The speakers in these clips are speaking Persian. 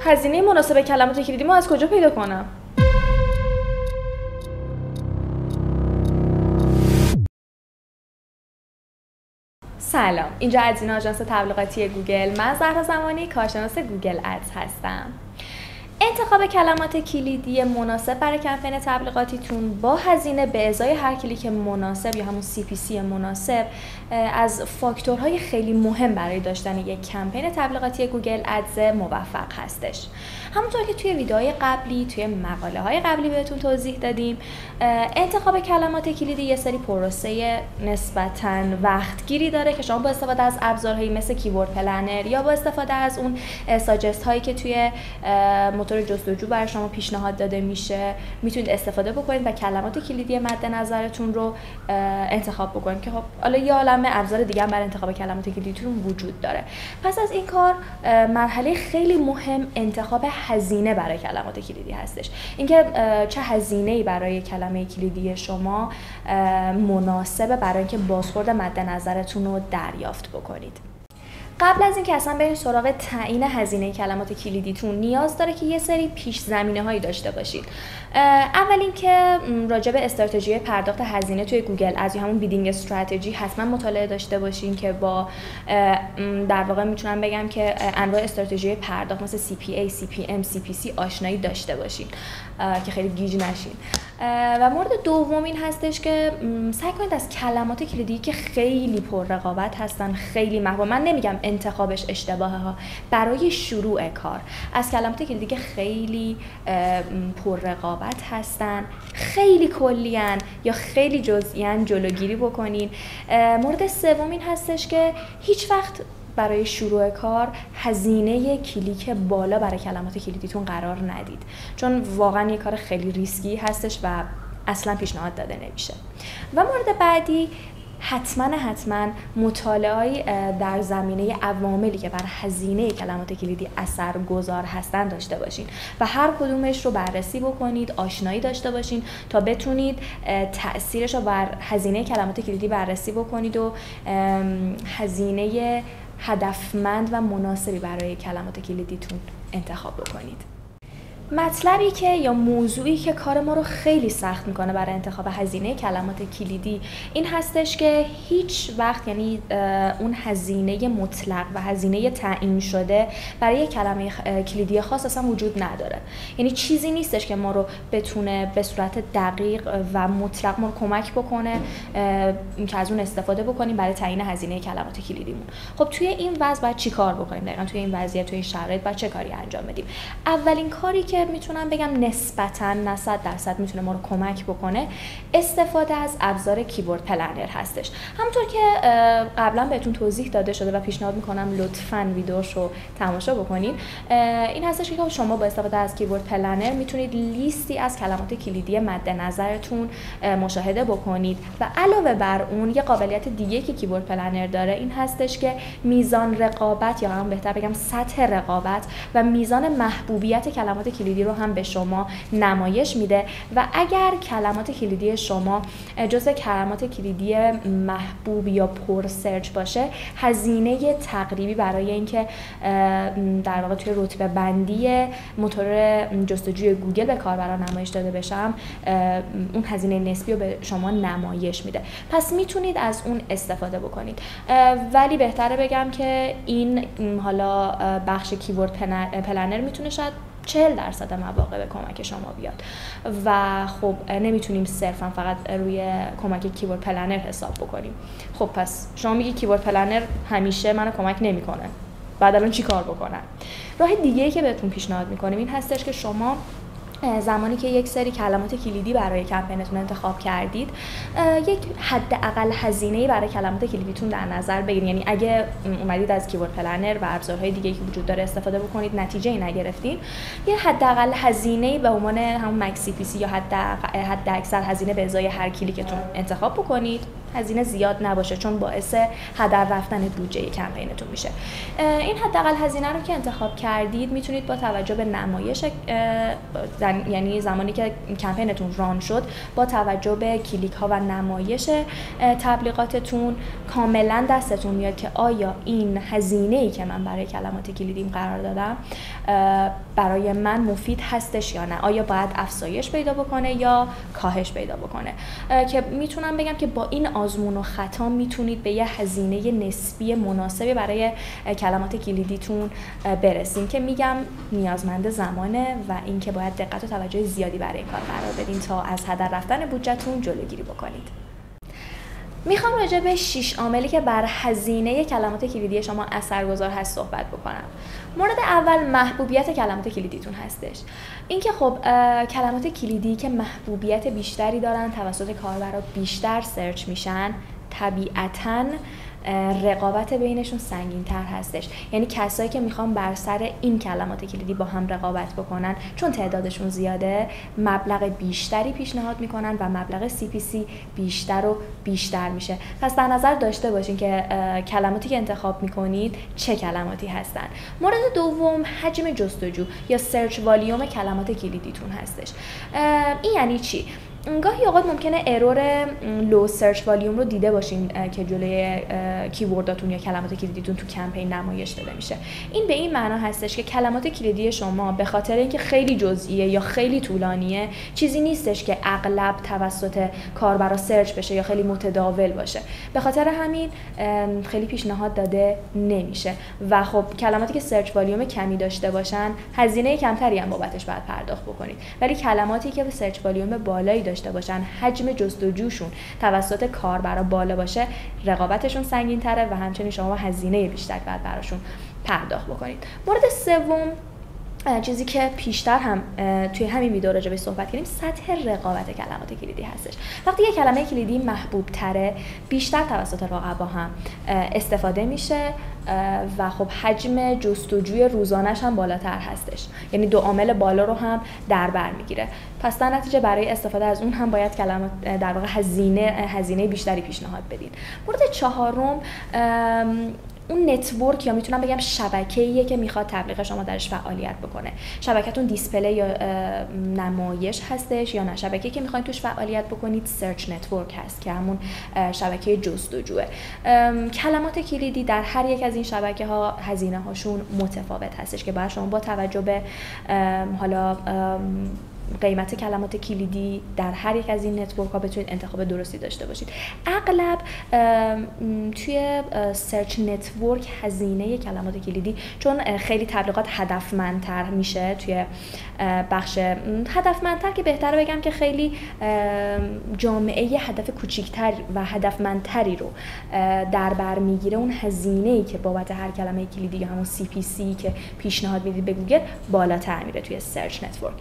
هزینه مناسب کلمات کلیدی ما از کجا پیدا کنم؟ سلام، اینجا ادین آژانس تبلیغاتی گوگل. من زهرا زمانی، کارشناس گوگل ادز هستم. انتخاب کلمات کلیدی مناسب برای کمپین تبلیغاتیتون با هزینه به ازای هر کلیک مناسب یا همون CPC مناسب از فاکتورهای خیلی مهم برای داشتن یک کمپین تبلیغاتی گوگل ادز موفق هستش. همونطور که توی ویدیوهای قبلی، توی مقاله های قبلی بهتون توضیح دادیم، انتخاب کلمات کلیدی یه سری پروسه نسبتاً وقتگیری داره که شما با استفاده از ابزارهایی مثل کیورد پلنر یا با استفاده از اون ساجست هایی که توی موتور جستجو برای شما پیشنهاد داده میشه میتونید استفاده بکنید و کلمات کلیدی مد نظرتون رو انتخاب بکنید که خب حالا یه عالمه ابزار دیگه هم برای انتخاب کلمات کلیدیتون وجود داره. پس از این کار مرحله خیلی مهم انتخاب هزینه برای کلمات کلیدی هستش. اینکه چه هزینه‌ای برای کلمه کلیدی شما مناسبه برای اینکه بازخورد مد نظرتون رو دریافت بکنید. قبل از اینکه اصلا برید سراغ تعیین هزینه کلمات کلیدیتون نیاز داره که یه سری پیش زمینه هایی داشته باشید. اول اینکه راجع به استراتژی پرداخت هزینه توی گوگل از همون بیدینگ استراتژی حتما مطالعه داشته باشین که با در واقع میتونم بگم که انواع استراتژی پرداخت مثل CPA، CPM، CPC آشنایی داشته باشین که خیلی گیج نشین. و مورد دوم این هستش که سعی کنید از کلمات کلیدی که خیلی پر رقابت هستن، خیلی محبوب، من نمیگم انتخابش اشتباهه ها، برای شروع کار از کلمات کلیدی که خیلی پر رقابت هستن، خیلی کلیان یا خیلی جزئیان جلوگیری بکنین. مورد سوم این هستش که هیچ وقت برای شروع کار هزینه کلیک بالا برای کلمات کلیدیتون قرار ندید، چون واقعا یه کار خیلی ریسکی هستش و اصلا پیشنهاد داده نمیشه. و مورد بعدی حتما مطالعه‌ای در زمینه عواملی که بر هزینه کلمات کلیدی اثرگذار هستن داشته باشین و هر کدومش رو بررسی بکنید، آشنایی داشته باشین تا بتونید تأثیرش رو بر هزینه کلمات کلیدی بررسی بکنید و هزینه هدفمند و مناسبی برای کلمات کلیدیتون انتخاب بکنید. مطلبی که یا موضوعی که کار ما رو خیلی سخت میکنه برای انتخاب هزینه کلمات کلیدی این هستش که هیچ وقت یعنی اون هزینه مطلق و هزینه تعیین شده برای کلمه کلیدی خاص اصلا وجود نداره. یعنی چیزی نیستش که ما رو بتونه به صورت دقیق و مطلق ما رو کمک بکنه که از اون استفاده بکنیم برای تعیین هزینه کلمات کلیدیمون. خب توی این وضع باید چی کار بکنیم؟ دقیقاً توی این وضعیت، توی این شرایط باید چه کاری انجام بدیم؟ اولین کاری که میتونم بگم نسبتاً نه 100% میتونه ما رو کمک بکنه استفاده از ابزار کیورد پلنر هستش. همونطور که قبلا بهتون توضیح داده شده و پیشنهاد میکنم لطفاً ویدیوشو تماشا بکنید، این هستش که شما با استفاده از کیورد پلنر میتونید لیستی از کلمات کلیدی مد نظرتون مشاهده بکنید و علاوه بر اون یه قابلیت دیگه که کیورد پلنر داره این هستش که میزان رقابت یا هم بهتر بگم سطح رقابت و میزان محبوبیت کلمات کلیدی رو هم به شما نمایش میده و اگر کلمات کلیدی شما جزو کلمات کلیدی محبوب یا پر سرچ باشه، هزینه تقریبی برای اینکه در واقع توی رتبه بندی موتور جستجوی گوگل به کاربران نمایش داده بشم، اون هزینه نسبی رو به شما نمایش میده. پس میتونید از اون استفاده بکنید، ولی بهتره بگم که این حالا بخش کیورد پلنر میتونه شاید 40% مواقع به کمک شما بیاد و خب نمیتونیم صرفا فقط روی کمک کیورد پلنر حساب بکنیم. خب پس شما میگی کیورد پلنر همیشه منو کمک نمیکنه، بعد الان چی کار بکنم؟ راه دیگه‌ای که بهتون پیشنهاد میکنیم این هستش که شما زمانی که یک سری کلمات کلیدی برای کمپینتون انتخاب کردید، یک حداقل هزینه‌ای برای کلمات کلیدیتون در نظر بگیرید. یعنی اگه اومدید از کیورد پلنر و ابزارهای دیگه‌ای که وجود داره استفاده بکنید، نتیجه‌ای نگرفتین، یه حداقل هزینه‌ای به عنوان همون مکس CPC یا حد اکثر هزینه به ازای هر کلیکتون انتخاب بکنید هزینه زیاد نباشه، چون باعث هدر رفتن بودجه کمپینتون میشه. این حداقل هزینه رو که انتخاب کردید میتونید با توجه به نمایش، یعنی زمانی که کمپینتون ران شد، با توجه به کلیک ها و نمایش تبلیغاتتون کاملا دستتون میاد که آیا این هزینه‌ای که من برای کلمات کلیدیم قرار دادم برای من مفید هستش یا نه، آیا باید افزایش پیدا بکنه یا کاهش پیدا بکنه. که میتونم بگم که با این آزمون و خطا میتونید به یه هزینه نسبی مناسبی برای کلمات کلیدیتون برسین که میگم نیازمند زمانه و اینکه باید دقت و توجه زیادی برای این کار قرار بدین تا از هدر رفتن بودجهتون جلوگیری بکنید. میخوام راجع به 6 عاملی که بر هزینه کلمات کلیدی شما اثرگذار هست صحبت بکنم. مورد اول محبوبیت کلمات کلیدیتون هستش. اینکه خب کلمات کلیدی که محبوبیت بیشتری دارن، توسط کاربرا بیشتر سرچ میشن، طبیعتاً رقابت بینشون سنگین‌تر هستش. یعنی کسایی که میخوان بر سر این کلمات کلیدی با هم رقابت بکنن، چون تعدادشون زیاده، مبلغ بیشتری پیشنهاد میکنن و مبلغ CPC بیشتر و بیشتر میشه. پس در نظر داشته باشین که کلماتی که انتخاب میکنید چه کلماتی هستن. مورد دوم حجم جستجو یا سرچ والیوم کلمات کلیدیتون هستش. این یعنی چی؟ گاهی اوقات ممکنه ارور لو سرچ والیوم رو دیده باشین که جلوی کیورداتون یا کلمات کلیدیتون تو کمپین نمایش داده میشه. این به این معنا هستش که کلمات کلیدی شما به خاطر اینکه خیلی جزئیه یا خیلی طولانیه، چیزی نیستش که اغلب توسط کاربرا سرچ بشه یا خیلی متداول باشه. به خاطر همین خیلی پیشنهاد داده نمیشه و خب کلماتی که سرچ والیوم کمی داشته باشن، هزینه کمتری هم بابتش باید پرداخت بکنید. ولی کلماتی که به سرچ والیوم بالایی داشته باشن، حجم جستجوشون توسط کاربرا بالا باشه، رقابتشون سنگین‌تره و همچنین شما هزینه بیشتر باید براشون پرداخت بکنید. مورد سوم، چیزی که پیشتر هم توی همین ویدیو راجع بهش صحبت کردیم، سطح رقابت کلمات کلیدی هستش. وقتی یک کلمه کلیدی محبوب تره، بیشتر توسط رقبا هم استفاده میشه و خب حجم جستجوی روزانش هم بالاتر هستش. یعنی دو عامل بالا رو هم در بر میگیره. پس در نتیجه برای استفاده از اون هم باید کلمات در واقع هزینه بیشتری پیشنهاد بدین. مورد چهارم، اون نتورک یا میتونم بگم شبکه‌ایه که میخواد تبلیغ شما درش فعالیت بکنه. شبکه‌تون دیسپلی یا نمایش هستش یا نه؟ شبکه‌ای که میخواین توش فعالیت بکنید سرچ نتورک هست که همون شبکه جستجوه. کلمات کلیدی در هر یک از این شبکه‌ها هزینه هاشون متفاوت هستش که باید شما با توجه به حالا قیمت کلمات کلیدی در هر یک از این نتورک ها بتونید انتخاب درستی داشته باشید. اغلب توی سرچ نتورک هزینه کلمات کلیدی چون خیلی تبلیغات هدفمندتر میشه، توی بخش هدفمندتر که بهتره بگم که خیلی جامعه هدف کوچیکتر و هدفمندتری رو در بر میگیره، اون هزینه‌ای که بابت هر کلمه کلیدی یا همون CPC که پیشنهاد میدید به گوگل بالاتر میره توی سرچ نتورک.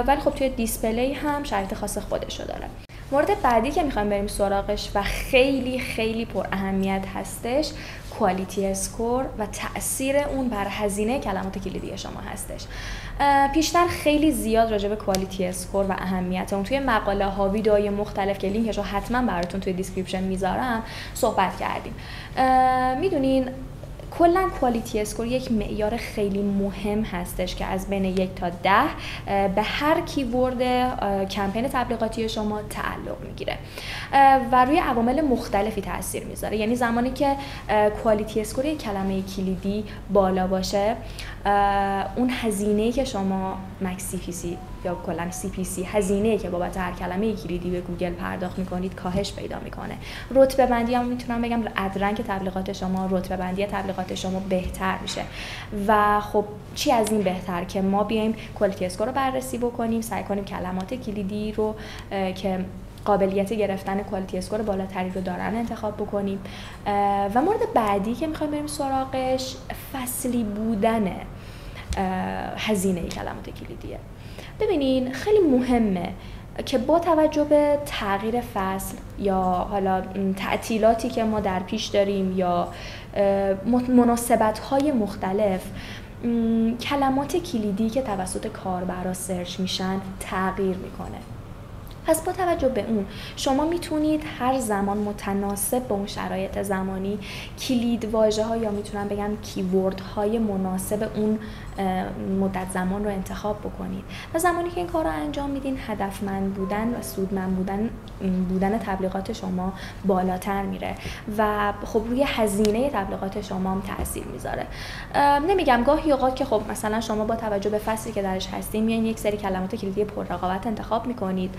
ولی خب توی دیسپلی هم شرایط خاص خودشو داره. مورد بعدی که میخوایم بریم سراغش و خیلی خیلی پر اهمیت هستش، کوالیتی اسکور و تأثیر اون بر هزینه کلمات کلیدی شما هستش. پیشتر خیلی زیاد راجع به کوالیتی اسکور و اهمیت اون توی مقاله ها، ویدیوهای مختلف که لینکش رو حتما براتون توی دیسکریپشن میذارم صحبت کردیم. میدونین کلا کوالیتی اسکور یک معیار خیلی مهم هستش که از بین 1 تا 10 به هر کیورد کمپین تبلیغاتی شما تعلق میگیره و روی عوامل مختلفی تاثیر میذاره. یعنی زمانی که کوالیتی اسکور یک کلمه کلیدی بالا باشه، اون هزینه‌ای که شما مکس CPC یا کلا CPC، هزینه‌ای که بابت هر کلمه کلیدی به گوگل پرداخت میکنید کاهش پیدا میکنه. رتبه بندی هم میتونم بگم ادرنگ تبلیغات شما، رتبه بندی تبلیغات شما بهتر میشه و خب چی از این بهتر که ما بیایم کوالیتی اسکور رو بررسی بکنیم، سعی کنیم کلمات کلیدی رو که قابلیت گرفتن کوالیتی اسکور بالاتری رو دارن انتخاب بکنیم. و مورد بعدی که میخوایم بریم سراغش فصلی بودن هزینه کلمات کلیدیه. ببینین خیلی مهمه که با توجه به تغییر فصل یا حالا تعطیلاتی که ما در پیش داریم یا مناسبت‌های مختلف، کلمات کلیدی که توسط کاربرا سرچ میشن تغییر میکنه. پس با توجه به اون شما میتونید هر زمان متناسب با اون شرایط زمانی کلید واژه ها یا میتونم بگم کیورد های مناسب اون مدت زمان رو انتخاب بکنید و زمانی که این کار رو انجام میدین هدفمند بودن و سودمند بودن تبلیغات شما بالاتر میره و خب روی هزینه تبلیغات شما هم تاثیر میذاره. نمیگم گاهی اوقات که خب مثلا شما با توجه به فصلی که درش هستین میان یک سری کلمات کلیدی پررقابت انتخاب میکنید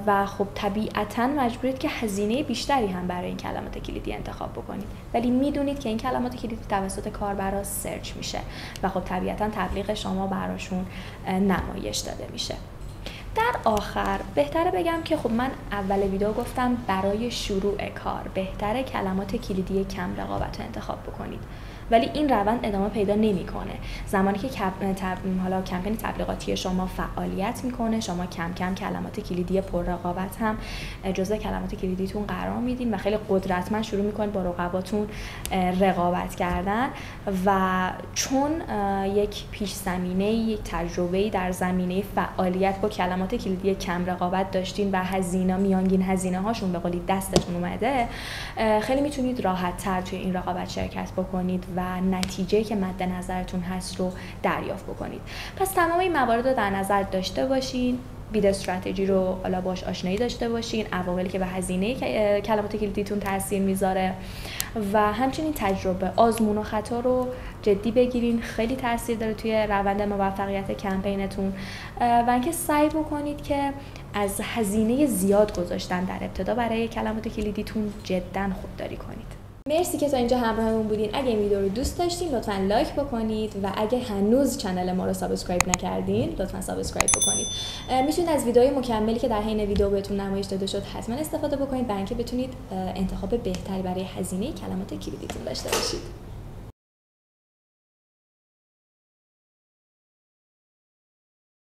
و خب طبیعتاً مجبورید که هزینه بیشتری هم برای این کلمات کلیدی انتخاب بکنید، ولی میدونید که این کلمات کلیدی توسط کاربرا سرچ میشه و خب طبیعتاً تبلیغ شما براشون نمایش داده میشه. در آخر بهتره بگم که خب من اول ویدیو گفتم برای شروع کار بهتره کلمات کلیدی کم رقابت رو انتخاب بکنید، ولی این روند ادامه پیدا نمیکنه. زمانی که حالا کمپین تبلیغاتی شما فعالیت میکنه، شما کم کم کلمات کلیدی پر رقابت هم جزء کلمات کلیدیتون قرار میدین و خیلی قدرتمند شروع میکنید با رقباتون رقابت کردن و چون یک پیش زمینه، یک تجربه‌ای در زمینه فعالیت با کلمات کلیدی کم رقابت داشتین و میانگین هزینه هاشون به قولی دستتون اومده، خیلی میتونید راحت تر توی این رقابت شرکت بکنید و نتیجه‌ای که مد نظرتون هست رو دریافت بکنید. پس تمام این موارد رو در نظر داشته باشین، بید استراتژی رو حالا باش آشنایی داشته باشین، عواملی که به هزینه کلمات کلیدیتون تاثیر میذاره و همچنین تجربه، آزمون و خطا رو جدی بگیرین، خیلی تاثیر داره توی روند موفقیت کمپینتون و اینکه سعی بکنید که از هزینه زیاد گذاشتن در ابتدا برای کلمات کلیدیتون جدا خودداری کنید. مرسی که تا اینجا همراهمون بودین. اگه این ویدیو رو دوست داشتین لطفاً لایک بکنید و اگه هنوز کانال ما رو سابسکرایب نکردین لطفاً سابسکرایب بکنید. میتونید از ویدیوهای مکملی که در حین ویدیو بهتون نمایش داده شد حتما استفاده بکنید برای اینکه بتونید انتخاب بهتری برای هزینه کلمات کلیدیتون داشته باشید.